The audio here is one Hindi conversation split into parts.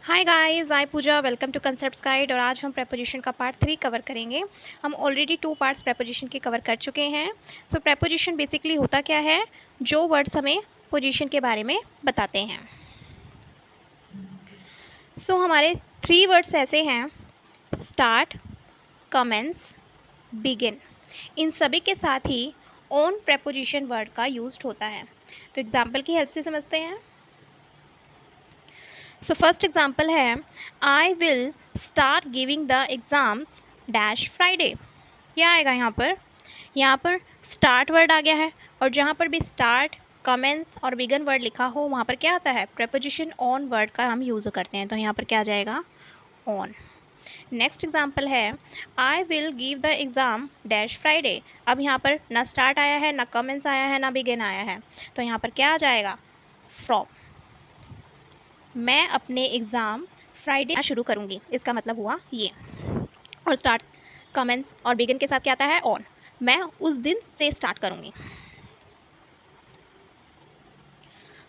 Hi guys, I Pooja, welcome to concept guide. और आज हम प्रेपोजिशन का पार्ट 3 कवर करेंगे। हम ऑलरेडी 2 पार्ट्स प्रेपोजिशन के कवर कर चुके हैं। सो प्रेपोजिशन बेसिकली होता क्या है, जो वर्ड्स हमें पोजीशन के बारे में बताते हैं। सो हमारे 3 वर्ड्स ऐसे हैं, स्टार्ट, कमेंस, बिगिन। इन सभी के साथ ही ऑन प्रेपोजिशन वर्ड का यूज होता है। तो एग्जाम्पल की हेल्प से समझते हैं। सो फर्स्ट एग्जाम्पल है, I will start giving the exams dash Friday. क्या आएगा यहाँ पर? यहाँ पर स्टार्ट वर्ड आ गया है, और जहाँ पर भी स्टार्ट, कमेंस और बिगन वर्ड लिखा हो वहाँ पर क्या आता है? प्रेपोजिशन ऑन वर्ड का हम यूज़ करते हैं। तो यहाँ पर क्या आ जाएगा? ऑन। नेक्स्ट एग्जाम्पल है, I will give the exam dash Friday. अब यहाँ पर ना स्टार्ट आया है, ना कमेंस आया है, ना बिगिन आया है, तो यहाँ पर क्या आ जाएगा? फ्रॉम। मैं अपने एग्ज़ाम फ्राइडे शुरू करूँगी, इसका मतलब हुआ ये। और स्टार्ट, कमेंस और बिगिन के साथ क्या आता है? ऑन। मैं उस दिन से स्टार्ट करूँगी।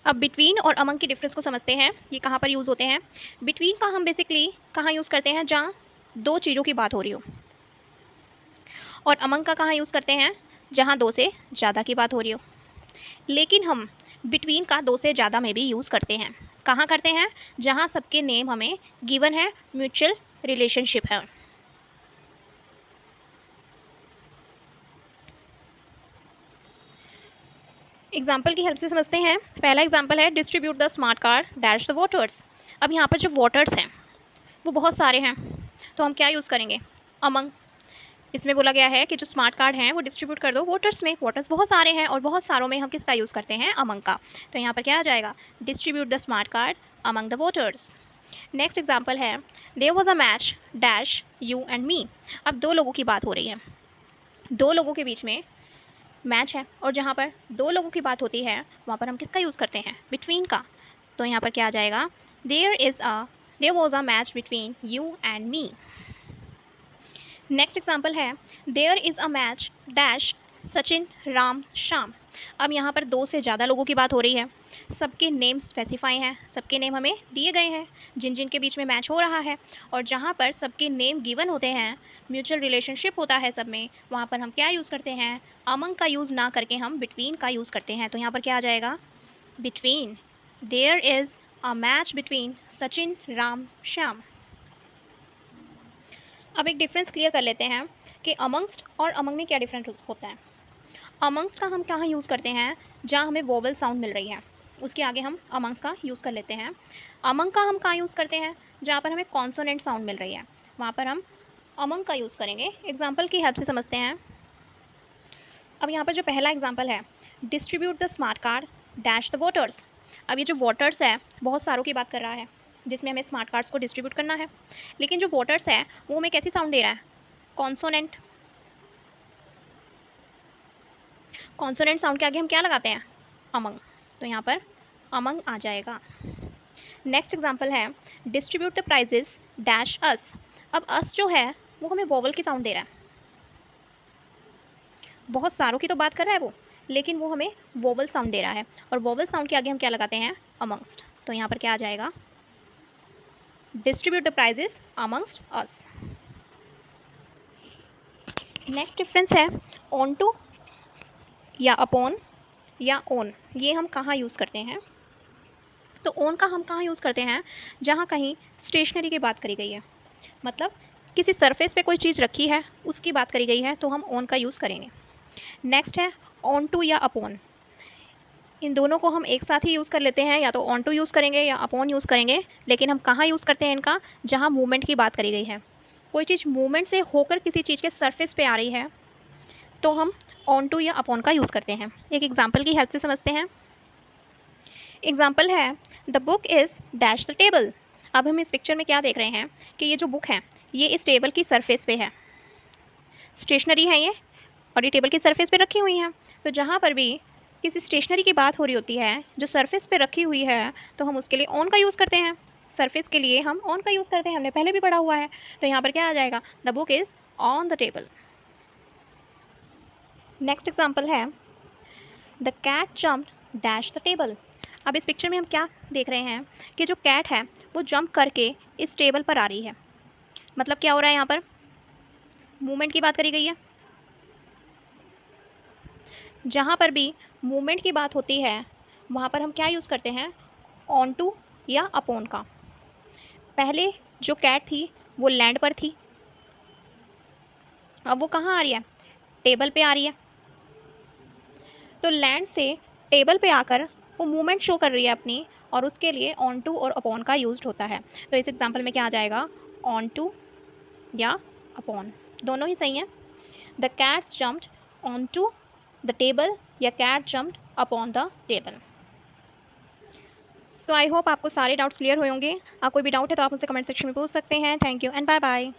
अब बिटवीन और अमंग की डिफरेंस को समझते हैं, ये कहाँ पर यूज़ होते हैं। बिटवीन का हम बेसिकली कहाँ यूज़ करते हैं? जहाँ दो चीज़ों की बात हो रही हो। और अमंग का कहाँ यूज़ करते हैं? जहाँ दो से ज़्यादा की बात हो रही हो। लेकिन हम बिटवीन का दो से ज़्यादा में भी यूज़ करते हैं। कहाँ करते हैं? जहाँ सबके नेम हमें गिवन है, म्यूचुअल रिलेशनशिप है। एग्जाम्पल की हेल्प से समझते हैं। पहला एग्जाम्पल है, distribute the smart card dash the voters. अब यहाँ पर जो वोटर्स हैं वो बहुत सारे हैं, तो हम क्या यूज़ करेंगे? अमंग। इसमें बोला गया है कि जो स्मार्ट कार्ड हैं वो डिस्ट्रीब्यूट कर दो वोटर्स में। वोटर्स बहुत सारे हैं, और बहुत सारों में हम किसका यूज़ करते हैं? अमंग का। तो यहाँ पर क्या आ जाएगा? Distribute the smart card among the voters. Next example है, there was a match dash you and me. अब दो लोगों की बात हो रही है, दो लोगों के बीच में मैच है, और जहाँ पर दो लोगों की बात होती है वहाँ पर हम किसका यूज़ करते हैं? बिटवीन का। तो यहाँ पर क्या आ जाएगा? There was a match between you and me. Next example है, there is a match dash Sachin Ram Shyam. अब यहाँ पर दो से ज़्यादा लोगों की बात हो रही है, सबके नेम स्पेसिफाई हैं, सबके नेम हमें दिए गए हैं जिन जिन के बीच में मैच हो रहा है। और जहाँ पर सबके नेम गिवन होते हैं, म्यूचुअल रिलेशनशिप होता है सब में, वहाँ पर हम क्या यूज़ करते हैं? अमंग का यूज़ ना करके हम बिटवीन का यूज़ करते हैं। तो यहाँ पर क्या आ जाएगा? Between. There is a match between Sachin Ram Shyam. अब एक डिफरेंस क्लियर कर लेते हैं कि अमंगस्ट और अमंग में क्या डिफरेंस होता है। अमंगस्ट का हम कहाँ यूज़ करते हैं? जहाँ हमें वोवल साउंड मिल रही है, उसके आगे हम अमंगस्ट का यूज़ कर लेते हैं। अमंग का हम कहाँ यूज़ करते हैं? जहाँ पर हमें कॉन्सोनेंट साउंड मिल रही है, वहाँ पर हम अमंग का यूज़ करेंगे। एग्जाम्पल की हेल्प से समझते हैं। अब यहाँ पर जो पहला एग्जाम्पल है, distribute the smart card dash the voters. अब ये जो वोटर्स है बहुत सारों की बात कर रहा है, जिसमें हमें स्मार्ट कार्ड्स को डिस्ट्रीब्यूट करना है। लेकिन जो वोटर्स है वो हमें कैसी साउंड दे रहा है? कॉन्सोनेंट। कॉन्सोनेंट साउंड के आगे हम क्या लगाते हैं? अमंग। तो यहाँ पर अमंग आ जाएगा। नेक्स्ट एग्जाम्पल है, डिस्ट्रीब्यूट द प्राइजेस डैश अस। अब अस जो है वो हमें वोवल की साउंड दे रहा है, बहुत सारों की तो बात कर रहा है वो, लेकिन वो हमें वोवल साउंड दे रहा है, और वोवल साउंड के आगे हम क्या लगाते हैं? अमंगस्ट। तो यहाँ पर क्या आ जाएगा? Distribute the prizes amongst us. Next difference है, ऑन टू या अपॉन या ओन। ये हम कहाँ यूज़ करते हैं? तो ओन का हम कहाँ यूज़ करते हैं? जहाँ कहीं स्टेशनरी की बात करी गई है, मतलब किसी सरफेस पे कोई चीज़ रखी है उसकी बात करी गई है, तो हम ओन का यूज़ करेंगे। नेक्स्ट है ऑन टू या अपॉन। इन दोनों को हम एक साथ ही यूज़ कर लेते हैं, या तो ऑन टू यूज़ करेंगे या अपॉन यूज़ करेंगे। लेकिन हम कहाँ यूज़ करते हैं इनका? जहाँ मूवमेंट की बात करी गई है, कोई चीज़ मूवमेंट से होकर किसी चीज़ के सरफेस पे आ रही है, तो हम ऑन टू या अपॉन का यूज़ करते हैं। एक एग्जाम्पल की हेल्प से समझते हैं। एग्जाम्पल है, the book is dash the table. अब हम इस पिक्चर में क्या देख रहे हैं कि ये जो बुक है ये इस टेबल की सरफेस पे है, स्टेशनरी है ये, और ये टेबल की सरफेस पे रखी हुई हैं। तो जहाँ पर भी किसी स्टेशनरी की बात हो रही होती है जो सरफेस पे रखी हुई है, तो हम उसके लिए ऑन का यूज़ करते हैं। सरफेस के लिए हम ऑन का यूज़ करते हैं, हमने पहले भी पढ़ा हुआ है। तो यहाँ पर क्या आ जाएगा? The book is on the table. Next example है, the cat jumped dash the table. अब इस पिक्चर में हम क्या देख रहे हैं कि जो कैट है वो जंप करके इस टेबल पर आ रही है। मतलब क्या हो रहा है यहाँ पर, मूवमेंट की बात करी गई है। जहाँ पर भी मूवमेंट की बात होती है वहाँ पर हम क्या यूज़ करते हैं, ऑन टू या अपॉन का। पहले जो कैट थी वो लैंड पर थी, अब वो कहाँ आ रही है, टेबल पे आ रही है। तो लैंड से टेबल पे आकर वो मूवमेंट शो कर रही है अपनी, और उसके लिए ऑन टू और अपॉन का यूज्ड होता है। तो इस एग्जांपल में क्या आ जाएगा, ऑन टू या अपॉन, दोनों ही सही हैं। The cat jumped on to the table या cat jumped upon the table. So I hope आपको सारे डाउट्स क्लियर हुए होंगे। आप कोई भी डाउट है तो आप मुझसे कमेंट सेक्शन में पूछ सकते हैं। Thank you and bye bye.